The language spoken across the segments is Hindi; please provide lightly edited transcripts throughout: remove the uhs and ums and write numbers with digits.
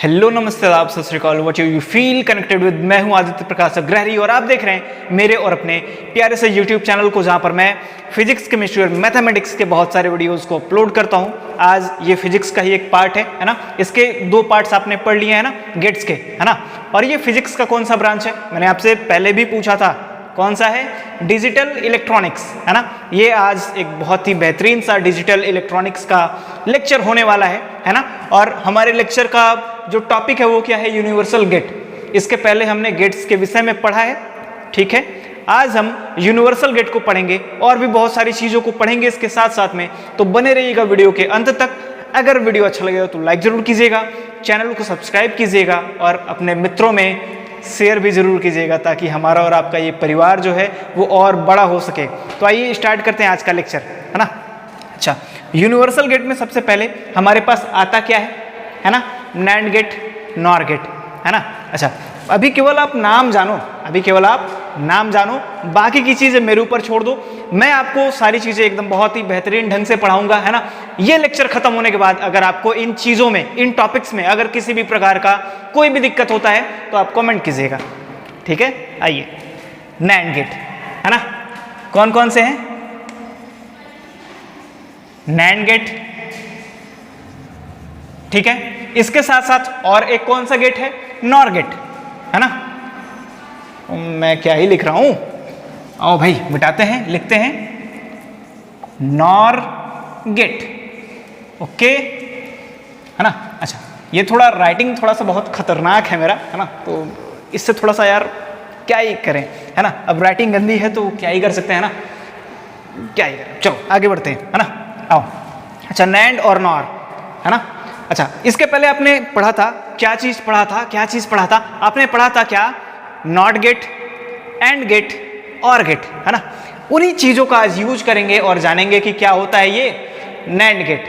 हेलो नमस्ते आप सत श्री अकाल what you feel connected with. मैं हूं आदित्य प्रकाश अग्रहरी और आप देख रहे हैं मेरे और अपने प्यारे से यूट्यूब चैनल को, जहां पर मैं फिजिक्स, केमिस्ट्री और मैथमेटिक्स के बहुत सारे वीडियोस को अपलोड करता हूं। आज ये फिजिक्स का ही एक पार्ट है ना। इसके दो पार्ट्स आपने पढ़ लिए हैं ना, गेट्स के, है ना। और ये फिजिक्स का कौन सा ब्रांच है, मैंने आपसे पहले भी पूछा था, कौन सा है? डिजिटल इलेक्ट्रॉनिक्स, है ना। ये आज एक बहुत ही बेहतरीन सा डिजिटल इलेक्ट्रॉनिक्स का लेक्चर होने वाला है ना। और हमारे लेक्चर का जो टॉपिक है वो क्या है? Universal gate. इसके पहले हमने गेट्स के विषय में पढ़ा है, ठीक है। आज हम यूनिवर्सल गेट को पढ़ेंगे और भी बहुत सारी चीज़ों को पढ़ेंगे इसके साथ साथ में, तो बने रहिएगा वीडियो के अंत तक। अगर वीडियो अच्छा लगेगा तो लाइक ज़रूर कीजिएगा, चैनल को सब्सक्राइब कीजिएगा और अपने मित्रों में शेयर भी ज़रूर कीजिएगा, ताकि हमारा और आपका ये परिवार जो है वो और बड़ा हो सके। तो आइए स्टार्ट करते हैं आज का लेक्चर, है ना। अच्छा, यूनिवर्सल गेट में सबसे पहले हमारे पास आता क्या है ना? नैंड गेट, नॉर गेट, है ना। अच्छा, अभी केवल आप नाम जानो, बाकी की चीज़ें मेरे ऊपर छोड़ दो। मैं आपको सारी चीज़ें एकदम बहुत ही बेहतरीन ढंग से पढ़ाऊंगा, है ना। ये लेक्चर खत्म होने के बाद अगर आपको इन चीज़ों में, इन टॉपिक्स में अगर किसी भी प्रकार का कोई भी दिक्कत होता है तो आप कमेंट कीजिएगा, ठीक है। आइए, नैंड गेट, है ना। कौन कौन से हैं? नैंड गेट, ठीक है। इसके साथ साथ और एक कौन सा गेट है? नॉर गेट, है ना। मैं क्या ही लिख रहा हूं, आओ भाई मिटाते हैं, लिखते हैं नॉर गेट, ओके, है ना। अच्छा, ये थोड़ा राइटिंग थोड़ा सा बहुत खतरनाक है मेरा, है ना, तो इससे थोड़ा सा यार क्या ही करें, है ना। अब राइटिंग गंदी है तो क्या ही कर सकते हैं ना, क्या ही करें। चलो आगे बढ़ते हैं, है ना। आओ, अच्छा, नैंड और नॉर, है ना। अच्छा, इसके पहले आपने पढ़ा था, क्या चीज पढ़ा था? आपने पढ़ा था क्या? नॉट गेट, एंड गेट, और गेट, है ना। उन्हीं चीजों का आज यूज करेंगे और जानेंगे कि क्या होता है ये नैंड गेट।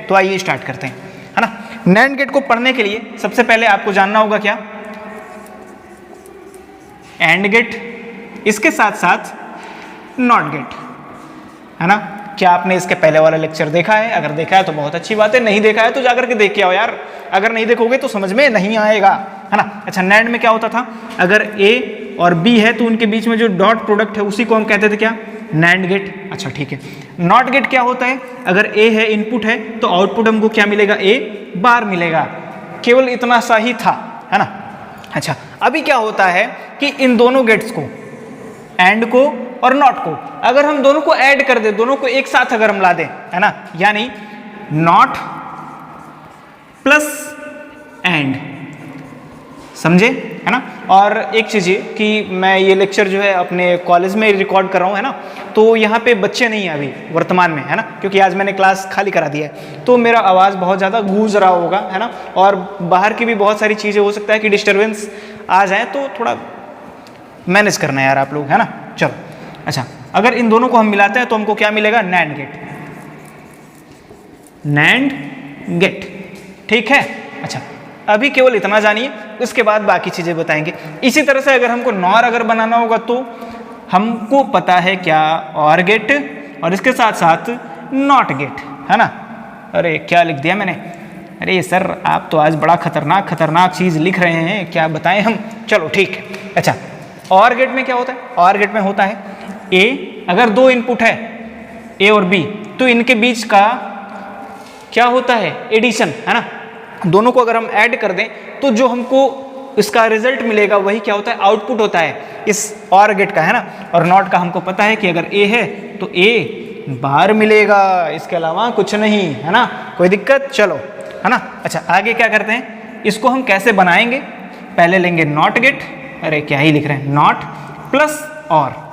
तो आइए स्टार्ट करते हैं, है ना। नैंड गेट को पढ़ने के लिए सबसे पहले आपको जानना होगा क्या? एंड गेट, इसके साथ साथ नॉट गेट, है ना। क्या आपने इसके पहले वाला लेक्चर देखा है? अगर देखा है तो बहुत अच्छी बात है, नहीं देखा है तो जाकर के देख के आओ यार। अगर नहीं देखोगे तो समझ में नहीं आएगा, है ना। अच्छा, नैंड में क्या होता था? अगर ए और बी है तो उनके बीच में जो डॉट प्रोडक्ट है उसी को हम कहते थे क्या? नैंड गेट। अच्छा, ठीक है। नॉट गेट क्या होता है? अगर ए है, इनपुट है, तो आउटपुट हमको क्या मिलेगा? ए बार मिलेगा। केवल इतना सा ही था, है ना। अच्छा, अभी क्या होता है कि इन दोनों गेट्स को, एंड को और नॉट को, अगर हम दोनों को ऐड कर दे, दोनों को एक साथ अगर हम ला दें, है ना, यानी नॉट प्लस एंड, समझे, है ना। और एक चीज़ ये कि मैं ये लेक्चर जो है अपने कॉलेज में रिकॉर्ड कर रहा हूँ, है ना, तो यहाँ पे बच्चे नहीं हैं अभी वर्तमान में, है ना, क्योंकि आज मैंने क्लास खाली करा दी है, तो मेरा आवाज़ बहुत ज़्यादा गूंज रहा होगा, है ना। और बाहर की भी बहुत सारी चीज़ें हो सकता है कि डिस्टर्बेंस आ जाए, तो थोड़ा मैनेज करना है यार आप लोग, है ना। चलो, अच्छा, अगर इन दोनों को हम मिलाते हैं तो हमको क्या मिलेगा? नैंड गेट, नैंड गेट, ठीक है। अच्छा, अभी केवल इतना जानिए, उसके बाद बाकी चीजें बताएंगे। इसी तरह से अगर हमको नॉर अगर बनाना होगा तो हमको पता है क्या? और गेट, और इसके साथ साथ नॉट गेट, है ना। अरे क्या लिख दिया मैंने? अरे सर आप तो आज बड़ा खतरनाक चीज लिख रहे हैं, क्या बताएं हम। चलो ठीक है। अच्छा, और गेट में क्या होता है? और गेट में होता है ए, अगर दो इनपुट है ए और बी, तो इनके बीच का क्या होता है? एडिशन, है ना। दोनों को अगर हम ऐड कर दें तो जो हमको इसका रिजल्ट मिलेगा वही क्या होता है? आउटपुट होता है इस और गेट का, है ना। और नॉट का हमको पता है कि अगर ए है तो ए बार मिलेगा, इसके अलावा कुछ नहीं, है ना। कोई दिक्कत? चलो, है ना। अच्छा, आगे क्या करते हैं, इसको हम कैसे बनाएंगे? पहले लेंगे नॉट गेट, अरे क्या ही लिख रहे हैं, नॉट प्लस और,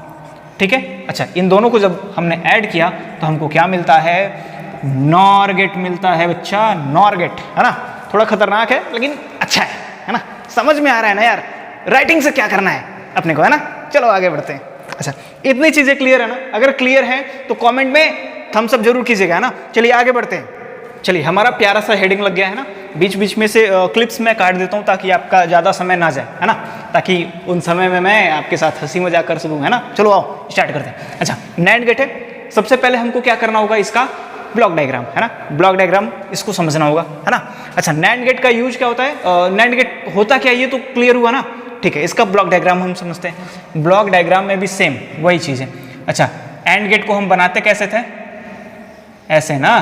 ठीक है। अच्छा, इन दोनों को जब हमने ऐड किया तो हमको क्या मिलता है? नॉर गेट मिलता है बच्चा, नॉर गेट, है ना। थोड़ा खतरनाक है लेकिन अच्छा है ना। समझ में आ रहा है ना यार, राइटिंग से क्या करना है अपने को, है ना। चलो आगे बढ़ते हैं। अच्छा, इतनी चीजें क्लियर है ना? अगर क्लियर है तो कमेंट में थम्स अप जरूर कीजिएगा, है ना। चलिए आगे बढ़ते हैं। चलिए, हमारा प्यारा सा हेडिंग लग गया है ना। बीच बीच में से क्लिप्स मैं काट देता हूँ ताकि आपका ज़्यादा समय ना जाए, है ना, ताकि उन समय में मैं आपके साथ हंसी मजाक कर सकूँ, है ना। चलो आओ स्टार्ट करते हैं। अच्छा, नैंड गेट है, सबसे पहले हमको क्या करना होगा? इसका ब्लॉक डायग्राम, है ना, ब्लॉक डायग्राम इसको समझना होगा, है ना। अच्छा, नैंड गेट का यूज क्या होता है, नैंड गेट होता क्या, ये तो क्लियर हुआ ना, ठीक है। इसका ब्लॉक डायग्राम हम समझते हैं। ब्लॉक डायग्राम में भी सेम वही चीज़ है। अच्छा, एंड गेट को हम बनाते कैसे थे, ऐसे ना,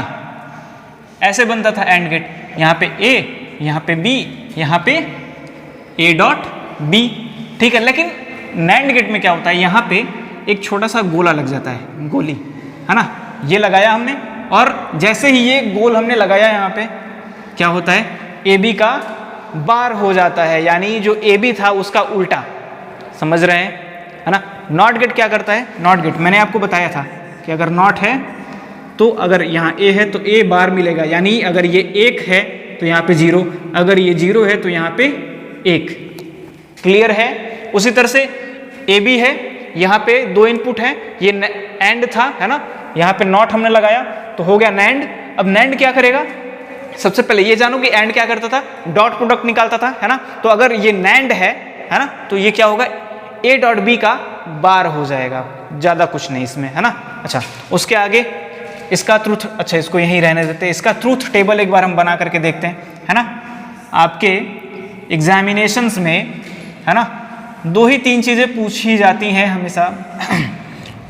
ऐसे बनता था एंड गेट, यहाँ पे ए, यहाँ पे बी, यहाँ पे ए डॉट बी, ठीक है। लेकिन नैंड गेट में क्या होता है, यहाँ पे एक छोटा सा गोला लग जाता है, गोली, है ना, ये लगाया हमने, और जैसे ही ये गोल हमने लगाया यहाँ पे क्या होता है, ए बी का बार हो जाता है, यानी जो ए बी था उसका उल्टा, समझ रहे हैं, है ना। नॉट गेट क्या करता है, नॉट गेट मैंने आपको बताया था कि अगर नॉट है तो अगर यहाँ ए है तो ए बार मिलेगा, यानी अगर ये 1 है तो यहाँ पे 0, अगर ये 0 है तो यहाँ पे 1, क्लियर है। उसी तरह से ए बी है, यहाँ पे 2 इनपुट है, ये एंड था, है ना, यहाँ पे नॉट हमने लगाया तो हो गया नैंड। अब नैंड क्या करेगा, सबसे पहले ये जानो कि एंड क्या करता था, डॉट प्रोडक्ट निकालता था, है ना। तो अगर ये नैंड है ना, तो ये क्या होगा, ए डॉट बी का बार हो जाएगा, ज़्यादा कुछ नहीं इसमें, है ना। अच्छा, उसके आगे इसका ट्रूथ, अच्छा इसको यहीं रहने देते हैं, इसका ट्रूथ टेबल एक बार हम बना करके देखते हैं, है ना। आपके एग्जामिनेशंस में, है ना, 2 ही 3 चीज़ें पूछी जाती हैं हमेशा,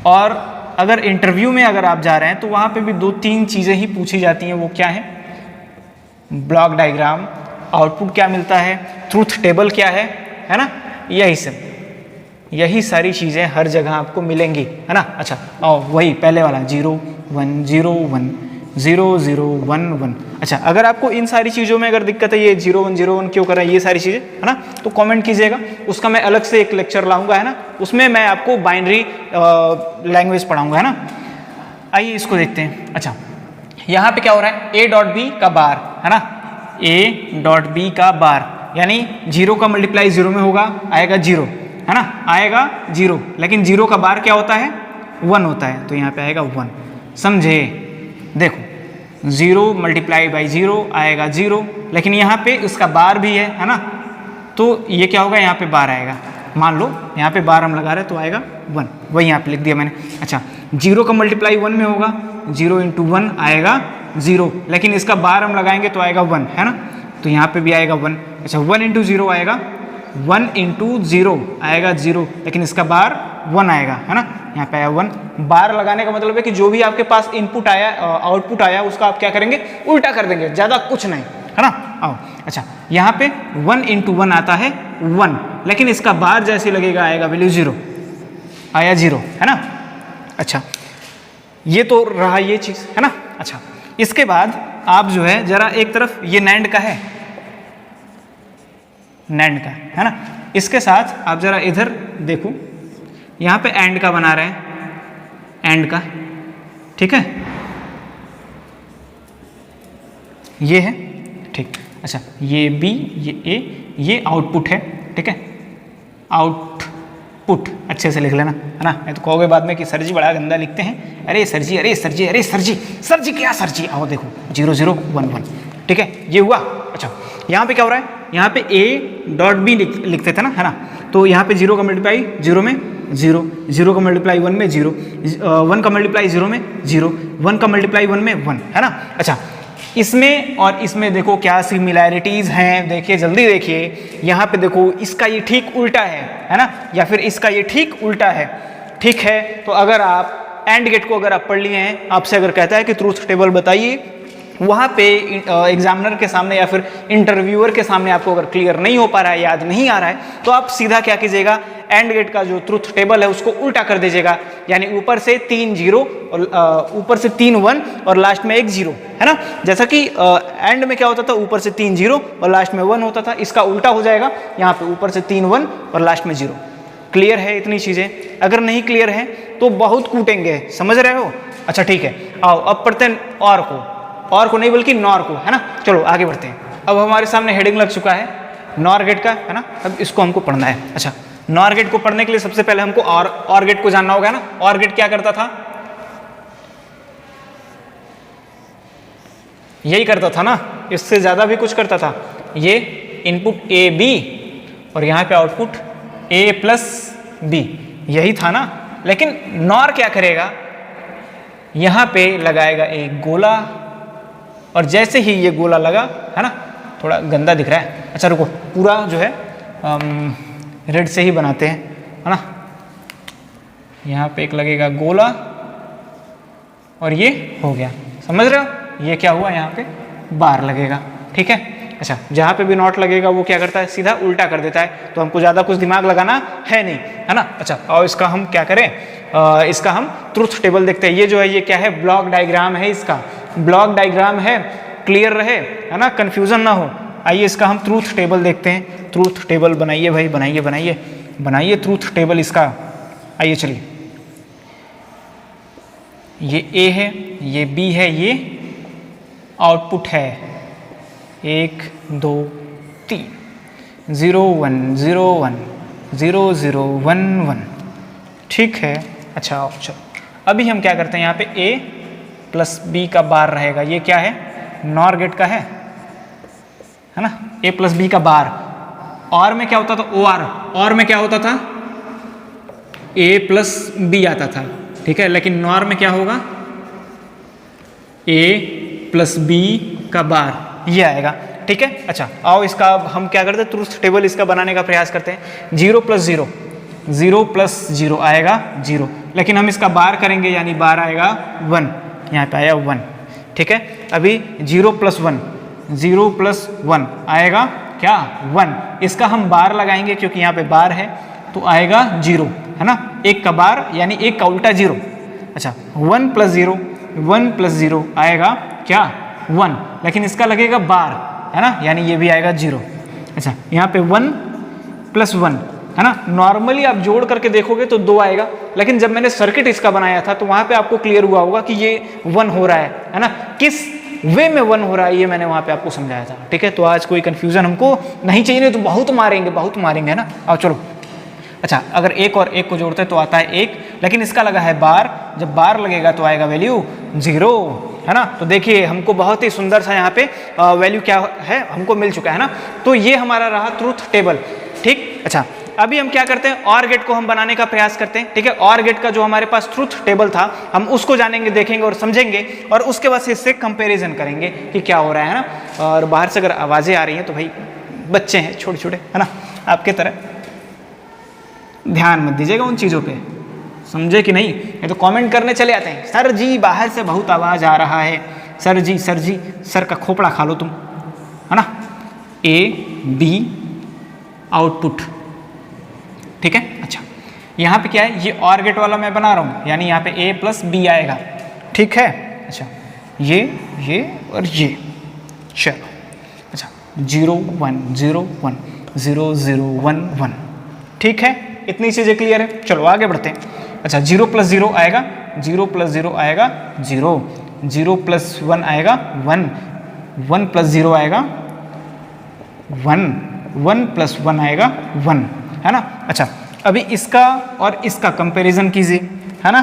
और अगर इंटरव्यू में अगर आप जा रहे हैं तो वहाँ पे भी 2-3 चीज़ें ही पूछी जाती हैं। वो क्या है, ब्लॉक डायग्राम, आउटपुट क्या मिलता है, ट्रूथ टेबल क्या है ना, यही सब, यही सारी चीज़ें हर जगह आपको मिलेंगी, है ना। अच्छा, और वही पहले वाला 0 1 0 1 0 0 1 1। अच्छा, अगर आपको इन सारी चीज़ों में अगर दिक्कत है, ये 0 1 0 1 क्यों कर रहा है, ये सारी चीज़ें, है ना, तो कमेंट कीजिएगा, उसका मैं अलग से एक लेक्चर लाऊंगा, है ना, उसमें मैं आपको बाइनरी लैंग्वेज पढ़ाऊंगा, है ना। आइए इसको देखते हैं। अच्छा, यहाँ पे क्या हो रहा है, ए डॉट बी का बार, है ना, ए डॉट बी का बार, यानी 0 का मल्टीप्लाई 0 में होगा, आएगा 0, है ना, आएगा 0, लेकिन 0 का बार क्या होता है, 1 होता है, तो यहाँ पे आएगा 1, समझे। देखो 0 मल्टीप्लाई बाई 0 आएगा 0, लेकिन यहाँ पे उसका बार भी है ना, तो ये क्या होगा, यहाँ पे बार आएगा, मान लो यहाँ पे बार हम लगा रहे हैं तो आएगा 1, वही यहाँ पे लिख दिया मैंने। अच्छा, 0 का मल्टीप्लाई 1 में होगा, 0 इंटू 1 आएगा 0, लेकिन इसका बार हम लगाएंगे तो आएगा 1, है ना, तो यहाँ पे भी आएगा 1। अच्छा, 1 इंटू 0 आएगा, 1 इंटू 0 आएगा 0, लेकिन इसका बार 1 आएगा, है ना, यहाँ पे आया 1। बार लगाने का मतलब है कि जो भी आपके पास इनपुट आया, आउटपुट आया, उसका आप क्या करेंगे, उल्टा कर देंगे, ज़्यादा कुछ नहीं, है ना। आओ, अच्छा, यहाँ पे 1 इंटू 1 आता है 1, लेकिन इसका बार जैसे लगेगा आएगा वैल्यू 0, आया 0, है ना। अच्छा, ये तो रहा ये चीज़, है ना। अच्छा, इसके बाद आप जो है जरा एक तरफ ये नैंड का है, नैंड का, है ना, इसके साथ आप जरा इधर देखो, यहाँ पे एंड का बना रहे हैं, एंड का, ठीक है, ये है, ठीक। अच्छा, ये बी, ये ए, ये आउटपुट है, ठीक है, आउटपुट अच्छे से लिख लेना, है ना, नहीं तो कहोगे बाद में कि सर जी बड़ा गंदा लिखते हैं, अरे सर जी, अरे सर जी, अरे सर जी, सर जी क्या सर जी, आओ देखो 0 0 1 1, ठीक है, ये हुआ। अच्छा, यहाँ पे क्या हो रहा है, यहाँ पे ए डॉट बी लिखते थे ना, है ना, तो यहाँ पे 0 का मल्टीप्लाई 0 में 0, 0 का मल्टीप्लाई 1 में 0, 1 का मल्टीप्लाई 0 में 0, 1 का मल्टीप्लाई 1 में 1, है ना। अच्छा, इसमें और इसमें देखो क्या सिमिलैरिटीज़ हैं, देखिए जल्दी देखिए, यहाँ पे देखो इसका ये ठीक उल्टा है ना, या फिर इसका ये ठीक उल्टा है, ठीक है। तो अगर आप एंड गेट को अगर आप पढ़ लिए हैं, आपसे अगर कहता है कि ट्रूथ टेबल बताइए, वहाँ पे एग्जामिनर के सामने या फिर इंटरव्यूअर के सामने आपको अगर क्लियर नहीं हो पा रहा है, याद नहीं आ रहा है, तो आप सीधा क्या कीजिएगा, एंड गेट का जो ट्रूथ टेबल है उसको उल्टा कर दीजिएगा, यानी ऊपर से 3 0 और ऊपर से 3 1 और लास्ट में एक 0, है ना। जैसा कि एंड में क्या होता था, ऊपर से 3 0 और लास्ट में 1 होता था, इसका उल्टा हो जाएगा, यहाँ पे ऊपर से 3 1 और लास्ट में 0। क्लियर है इतनी चीज़ें? अगर नहीं क्लियर है तो बहुत कूटेंगे, समझ रहे हो। अच्छा ठीक है, आओ अब पढ़ते हैं और को नहीं बल्कि नॉर को, है ना। चलो आगे बढ़ते हैं। अब हमारे सामने हेडिंग लग चुका है नॉर गेट का, है ना। अब इसको हमको पढ़ना है। अच्छा, नॉर गेट को पढ़ने के लिए सबसे पहले हमको और गेट को जानना होगा ना। और गेट क्या करता था, यही करता था ना, इससे ज्यादा भी कुछ करता था। ये इनपुट ए बी और यहाँ पे आउटपुट ए प्लस बी, यही था ना। लेकिन नॉर क्या करेगा, यहाँ पे लगाएगा एक गोला, और जैसे ही ये गोला लगा, है ना, थोड़ा गंदा दिख रहा है, अच्छा रुको, पूरा जो है रेड से ही बनाते हैं, है ना। यहाँ पे एक लगेगा गोला और ये हो गया, समझ रहे हो, ये क्या हुआ, यहाँ पे बार लगेगा, ठीक है। अच्छा, जहाँ पे भी नॉट लगेगा वो क्या करता है, सीधा उल्टा कर देता है, तो हमको ज़्यादा कुछ दिमाग लगाना है नहीं, है ना। अच्छा, और इसका हम क्या करें, इसका हम ट्रुथ टेबल देखते हैं। ये जो है ये क्या है, ब्लॉक डायग्राम है, इसका ब्लॉक डायग्राम है, क्लियर रहे, है ना, कंफ्यूजन ना हो। आइए इसका हम ट्रूथ टेबल देखते हैं। ट्रूथ टेबल बनाइए भाई, बनाइए बनाइए बनाइए ट्रूथ टेबल इसका। आइए चलिए, ये ए है, ये बी है, ये आउटपुट है 1 2 3, 0 1 0 1 0 0 1 1, ठीक है। अच्छा चलो, अभी हम क्या करते हैं, यहाँ पे ए प्लस बी का बार रहेगा, ये क्या है, नॉर गेट का है ना, ए प्लस बी का बार। और में क्या होता था, ओ आर, और में क्या होता था, ए प्लस बी आता था, ठीक है। लेकिन नॉर में क्या होगा, ए प्लस बी का बार, ये आएगा, ठीक है। अच्छा, आओ इसका अब हम क्या करते हैं, ट्रूथ टेबल इसका बनाने का प्रयास करते हैं। 0 प्लस 0, 0 प्लस 0 आएगा 0, लेकिन हम इसका बार करेंगे, यानी बार आएगा 1, यहाँ पे आया 1, ठीक है। अभी 0 प्लस 1, 0 प्लस 1 आएगा क्या, 1, इसका हम बार लगाएंगे क्योंकि यहाँ पे बार है, तो आएगा 0, है ना, एक का बार यानी एक का उल्टा 0। अच्छा, 1 प्लस 0, 1 प्लस 0 आएगा क्या, 1, लेकिन इसका लगेगा बार, है ना, यानी ये भी आएगा 0। अच्छा, यहाँ पे 1 प्लस 1, है ना, नॉर्मली आप जोड़ करके देखोगे तो 2 आएगा, लेकिन जब मैंने सर्किट इसका बनाया था तो वहाँ पे आपको क्लियर हुआ होगा कि ये 1 हो रहा है ना, किस वे में 1 हो रहा है, ये मैंने वहाँ पे आपको समझाया था, ठीक है। तो आज कोई कंफ्यूजन हमको नहीं चाहिए, नहीं तो बहुत मारेंगे, है ना। आओ चलो, अच्छा, अगर एक और एक को जोड़ते हैं तो आता है 1, लेकिन इसका लगा है बार, जब बार लगेगा तो आएगा वैल्यू 0, है ना। तो देखिए हमको बहुत ही सुंदर सा यहाँ पे वैल्यू क्या है हमको मिल चुका है ना। तो ये हमारा रहा ट्रूथ टेबल, ठीक। अच्छा, अभी हम क्या करते हैं, और गेट को हम बनाने का प्रयास करते हैं, ठीक है। और गेट का जो हमारे पास ट्रूथ टेबल था, हम उसको जानेंगे, देखेंगे और समझेंगे, और उसके बाद इससे कंपैरिजन करेंगे कि क्या हो रहा है ना। और बाहर से अगर आवाज़ें आ रही हैं तो भाई बच्चे हैं छोटे छोटे, है ना, आपके तरह, ध्यान मत दीजिएगा उन चीज़ों पे, समझे कि नहीं। ये तो कमेंट करने चले आते हैं, सर जी बाहर से बहुत आवाज़ आ रहा है, सर जी सर का खोपड़ा खा लो तुम, है ना। ए बी आउटपुट, ठीक है। अच्छा, यहाँ पे क्या है, ये और गेट वाला मैं बना रहा हूँ, यानी यहाँ पे ए प्लस बी आएगा, ठीक है। अच्छा, ये और ये, चलो। अच्छा, 0 1 0 1 0 0 1 1, ठीक है। इतनी चीज़ें क्लियर है, चलो आगे बढ़ते हैं। अच्छा, 0 प्लस 0 आएगा, 0 प्लस 0 आएगा 0, 0 प्लस 1 आएगा 1, 1 प्लस 0 आएगा 1, 1 प्लस 1 आएगा 1, है ना। अच्छा, अभी इसका और इसका कंपैरिजन कीजिए, है ना,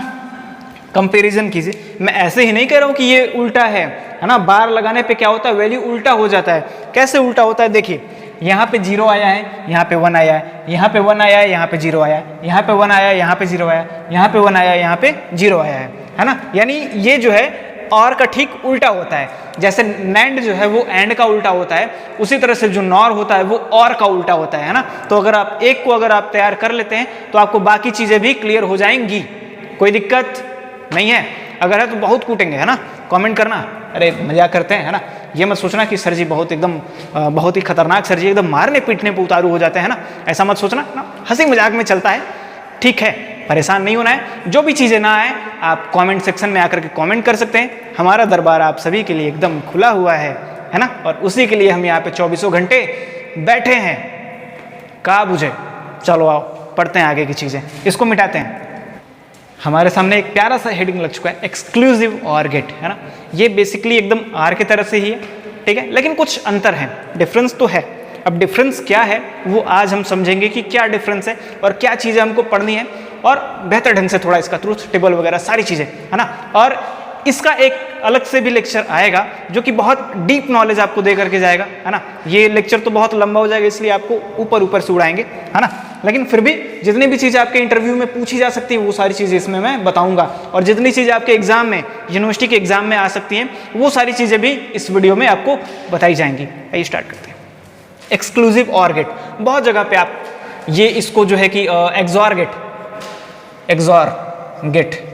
कंपैरिजन कीजिए। मैं ऐसे ही नहीं कह रहा हूँ कि ये उल्टा है ना, बार लगाने पे क्या होता है, वैल्यू उल्टा हो जाता है। कैसे उल्टा होता है, देखिए, यहाँ पे 0 आया है, यहाँ पे 1 आया है, यहाँ पे 1 आया है, यहाँ पे 0 आया है, यहाँ पे 1 आया है, यहाँ पे 0 आया है, यहाँ पे 1 आया है, यहाँ पे 0 आया है ना। यानी ये जो है और का ठीक उल्टा होता है। जैसे नैंड जो है वो एंड का उल्टा होता है, उसी तरह से जो नॉर होता है वो और का उल्टा होता है ना। तो अगर आप एक को अगर आप तैयार कर लेते हैं तो आपको बाकी चीज़ें भी क्लियर हो जाएंगी, कोई दिक्कत नहीं है। अगर है तो बहुत कूटेंगे, है ना, कमेंट करना, अरे मजाक करते हैं, है ना। ये मत सोचना कि सर जी बहुत एकदम बहुत ही खतरनाक सर जी एकदम मारने पीटने पे उतारू हो जाते हैं ना, ऐसा मत सोचना ना, हंसी मजाक में चलता है, ठीक है। परेशान नहीं होना है, जो भी चीज़ें ना आए आप कमेंट सेक्शन में आकर के कमेंट कर सकते हैं। हमारा दरबार आप सभी के लिए एकदम खुला हुआ है ना, और उसी के लिए हम यहाँ पे 24 घंटे बैठे हैं। का बुझे, चलो आओ पढ़ते हैं आगे की चीज़ें, इसको मिटाते हैं। हमारे सामने एक प्यारा सा हेडिंग लग चुका है, एक्सक्लूसिव और गेट, है ना। ये बेसिकली एकदम आर की तरफ से ही है, ठीक है, लेकिन कुछ अंतर है, डिफरेंस तो है। अब डिफरेंस क्या है वो आज हम समझेंगे कि क्या डिफरेंस है और क्या चीज़ें हमको पढ़नी है, और बेहतर ढंग से थोड़ा इसका ट्रूथ टेबल वगैरह सारी चीज़ें, है ना। और इसका एक अलग से भी लेक्चर आएगा जो कि बहुत डीप नॉलेज आपको दे करके जाएगा, है ना। ये लेक्चर तो बहुत लंबा हो जाएगा, इसलिए आपको ऊपर ऊपर से उड़ाएंगे, है ना। लेकिन फिर भी जितनी भी चीज़ें आपके इंटरव्यू में पूछी जा सकती है वो सारी चीज़ें इसमें मैं बताऊंगा, और जितनी चीज़ें आपके एग्जाम में, यूनिवर्सिटी के एग्जाम में आ सकती हैं, वो सारी चीज़ें भी इस वीडियो में आपको बताई जाएंगी। आइए स्टार्ट करते हैं। एक्सक्लूसिव ऑर गेट, बहुत जगह पे आप ये इसको जो है कि एक्सॉर गेट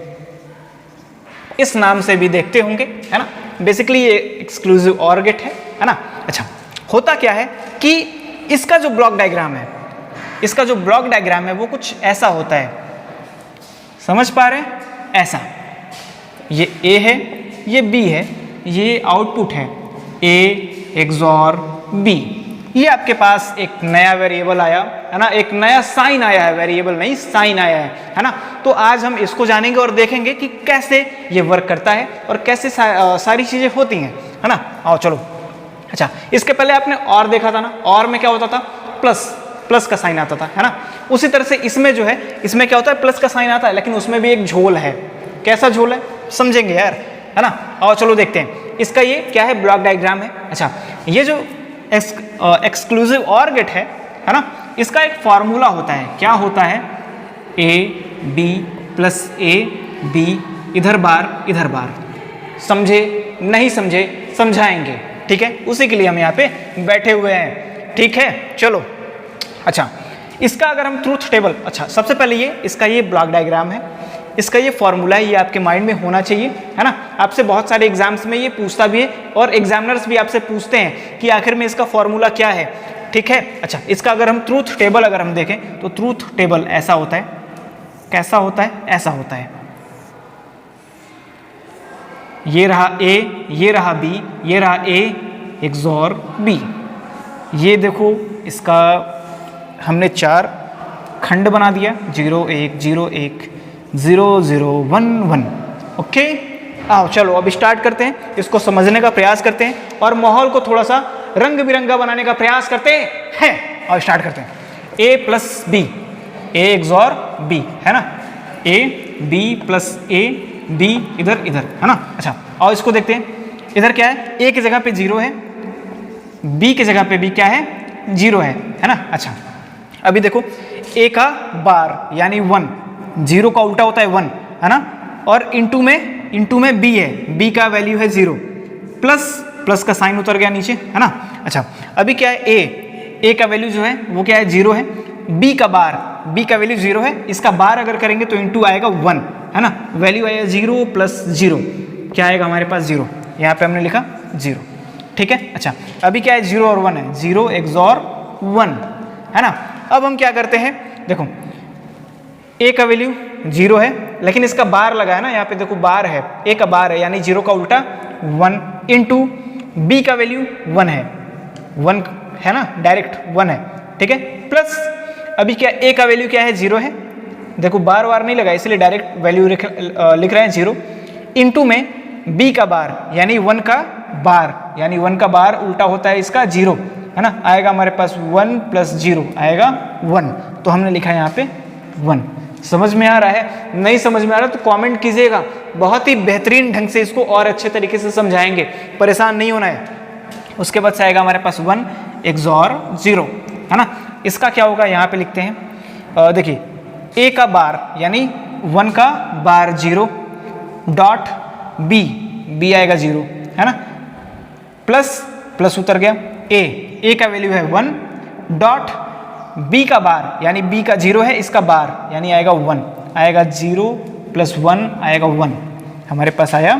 इस नाम से भी देखते होंगे, है ना। बेसिकली ये एक्सक्लूसिव ऑर गेट है ना। अच्छा, होता क्या है कि इसका जो ब्लॉक डायग्राम है, वो कुछ ऐसा होता है, समझ पा रहे हैं? ऐसा, ये A है, ये B है, ये आउटपुट है A एक्सॉर B। ये आपके पास एक नया वेरिएबल आया है ना, एक नया साइन आया है, वेरिएबल नहीं साइन आया है ना। तो आज हम इसको जानेंगे और देखेंगे कि कैसे ये वर्क करता है और कैसे सारी चीजें होती हैं, है ना। आओ चलो। अच्छा, इसके पहले आपने और देखा था ना, और में क्या होता था, प्लस का साइन आता था, है ना। उसी तरह से इसमें जो है, इसमें क्या होता है, प्लस का साइन आता है, लेकिन उसमें भी एक झोल है। कैसा झोल है समझेंगे यार, है ना। आओ चलो देखते हैं। इसका ये क्या है, ब्लॉक डायग्राम है। अच्छा, ये जो एक्सक्लूसिव ऑर गेट है ना, इसका एक फॉर्मूला होता है। क्या होता है, A B plus A B, इधर बार। समझे नहीं समझे समझाएंगे, ठीक है। उसी के लिए हम यहाँ पे बैठे हुए हैं, ठीक है। चलो, अच्छा, इसका अगर हम ट्रूथ टेबल, अच्छा सबसे पहले इसका ये ब्लॉक डायग्राम है, इसका ये फॉर्मूला है, ये आपके माइंड में होना चाहिए, है ना। आपसे बहुत सारे एग्जाम्स में ये पूछता भी है, और एग्जामिनर्स भी आपसे पूछते हैं कि आखिर में इसका फॉर्मूला क्या है, ठीक है। अच्छा, इसका अगर हम ट्रूथ टेबल अगर हम देखें तो ट्रूथ टेबल ऐसा होता है। कैसा होता है, ऐसा होता है। ये रहा A, ये रहा B, ये रहा A एक्सॉर B। ये देखो, इसका हमने 4 खंड बना दिया, 0 1 0 1 0 0 1 1। ओके, आओ चलो अब स्टार्ट करते हैं, इसको समझने का प्रयास करते हैं और माहौल को थोड़ा सा रंग बिरंगा बनाने का प्रयास करते हैं। और स्टार्ट करते हैं। A plus B, A XOR B, है ना। A B plus A B, इधर, है ना। अच्छा, और इसको देखते हैं। इधर क्या है, A की जगह पे 0 है, B की जगह पे भी क्या है, 0 है ना। अच्छा, अभी देखो, A का बार यानी 1, 0 का उल्टा होता है 1, है ना। और इंटू में B है, B का वैल्यू है 0, प्लस का साइन उतर गया नीचे, है ना। अच्छा, अभी क्या है, A का वैल्यू जो है वो क्या है, 0 है। B का वैल्यू 0 है, इसका बार अगर करेंगे तो इंटू आएगा 1, है ना। वैल्यू आएगा 0 प्लस 0, क्या आएगा हमारे पास, 0। यहाँ पे हमने लिखा 0, ठीक है। अच्छा, अभी क्या है, 0 और 1 है, 0 एक्सॉर 1, है ना। अब हम क्या करते हैं, देखो, A का वैल्यू 0 है, लेकिन इसका बार लगा है ना, यहाँ पे देखो बार है, A का बार है, यानी 0 का उल्टा 1, इंटू B का वैल्यू 1 है ना, डायरेक्ट 1 है, ठीक है। प्लस अभी क्या, A का वैल्यू क्या है, 0 है, देखो बार नहीं लगा, इसलिए डायरेक्ट वैल्यू लिख रहे हैं 0, इंटू में B का बार यानी 1 का बार, यानी 1 का बार उल्टा होता है इसका 0, है ना। आएगा हमारे पास 1 प्लस 0 आएगा 1, तो हमने लिखा है यहाँ पे 1। समझ में आ रहा है, नहीं समझ में आ रहा तो कमेंट कीजिएगा, बहुत ही बेहतरीन ढंग से इसको और अच्छे तरीके से समझाएंगे, परेशान नहीं होना है। उसके बाद से आएगा हमारे पास 1 एक्सॉर 0, है ना। इसका क्या होगा, यहाँ पे लिखते हैं, देखिए, A का बार यानी 1 का बार 0 डॉट B आएगा 0, है ना। प्लस उतर गया, A का वैल्यू है 1 डॉट B का बार यानी B का 0 है, इसका बार यानी आएगा 1, आएगा 0 प्लस 1 आएगा 1, हमारे पास आया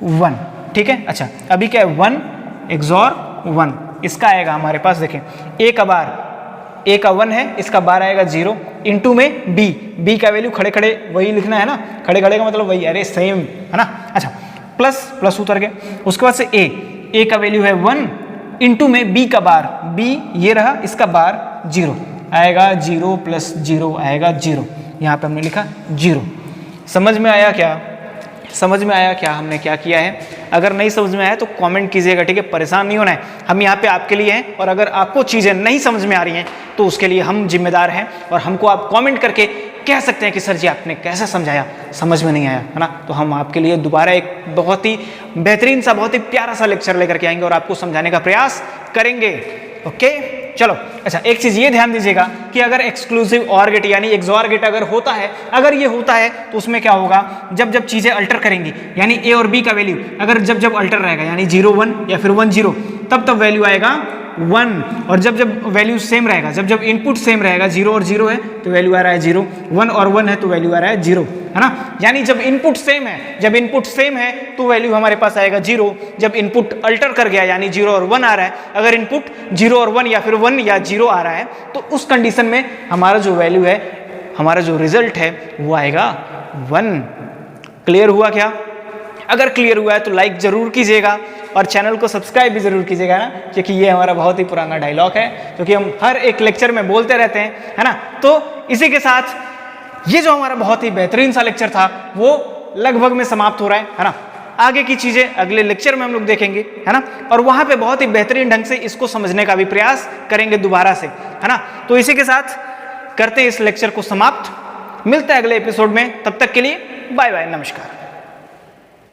1, ठीक है। अच्छा, अभी क्या है, 1 एक्सॉर 1, इसका आएगा हमारे पास, देखें, A का बार, A का 1 है, इसका बार आएगा 0, इंटू में B का वैल्यू खड़े वही लिखना है ना, खड़े का मतलब वही, अरे सेम, है ना। अच्छा, प्लस उतर गया, उसके बाद से A का वैल्यू है 1, इंटू में B का बार, B ये रहा, इसका बार 0 आएगा, 0 प्लस 0 आएगा 0, यहाँ पे हमने लिखा 0। समझ में आया क्या हमने क्या किया है? अगर नहीं समझ में आया तो कमेंट कीजिएगा, ठीक है, परेशान नहीं होना है, हम यहाँ पे आपके लिए हैं। और अगर आपको चीज़ें नहीं समझ में आ रही हैं तो उसके लिए हम जिम्मेदार हैं, और हमको आप कमेंट करके कह सकते हैं कि सर जी आपने कैसे समझाया, समझ में नहीं आया, है ना। तो हम आपके लिए दोबारा एक बहुत ही बेहतरीन सा, बहुत ही प्यारा सा लेक्चर लेकर के आएंगे और आपको समझाने का प्रयास करेंगे। ओके, चलो अच्छा, एक चीज ये ध्यान दीजिएगा कि अगर एक्सक्लूसिव ऑर गेट यानी एक्सॉर गेट अगर होता है, अगर ये होता है तो उसमें क्या होगा, जब जब चीजें अल्टर करेंगी यानी ए और बी का वैल्यू अगर जब जब अल्टर रहेगा यानी 0 1 या फिर 1 0, तब तब वैल्यू आएगा 1। और जब जब वैल्यू सेम रहेगा, जब जब इनपुट सेम रहेगा, 0 और 0 है तो वैल्यू आ रहा है 0, 1 और 1 है तो वैल्यू आ रहा है 0, है ना। यानी जब इनपुट सेम है, जब इनपुट सेम है तो वैल्यू हमारे पास आएगा 0। जब इनपुट अल्टर कर गया यानी 0 और 1 आ रहा है, अगर इनपुट 0 और 1 या फिर 1 या 0 आ रहा है तो उस कंडीशन में हमारा जो वैल्यू है, हमारा जो रिजल्ट है वो आएगा 1। क्लियर हुआ क्या? अगर क्लियर हुआ है तो लाइक जरूर कीजिएगा और चैनल को सब्सक्राइब भी जरूर कीजिएगा ना, क्योंकि ये हमारा बहुत ही पुराना डायलॉग है, क्योंकि हम हर एक लेक्चर में बोलते रहते हैं, है ना। तो इसी के साथ ये जो हमारा बहुत ही बेहतरीन सा लेक्चर था वो लगभग में समाप्त हो रहा है ना। आगे की चीजें अगले लेक्चर में हम लोग देखेंगे, है ना, और वहां पे बहुत ही बेहतरीन ढंग से इसको समझने का भी प्रयास करेंगे दोबारा से, है ना। तो इसी के साथ करते हैं इस लेक्चर को समाप्त, मिलते हैं अगले एपिसोड में, तब तक के लिए बाय बाय, नमस्कार।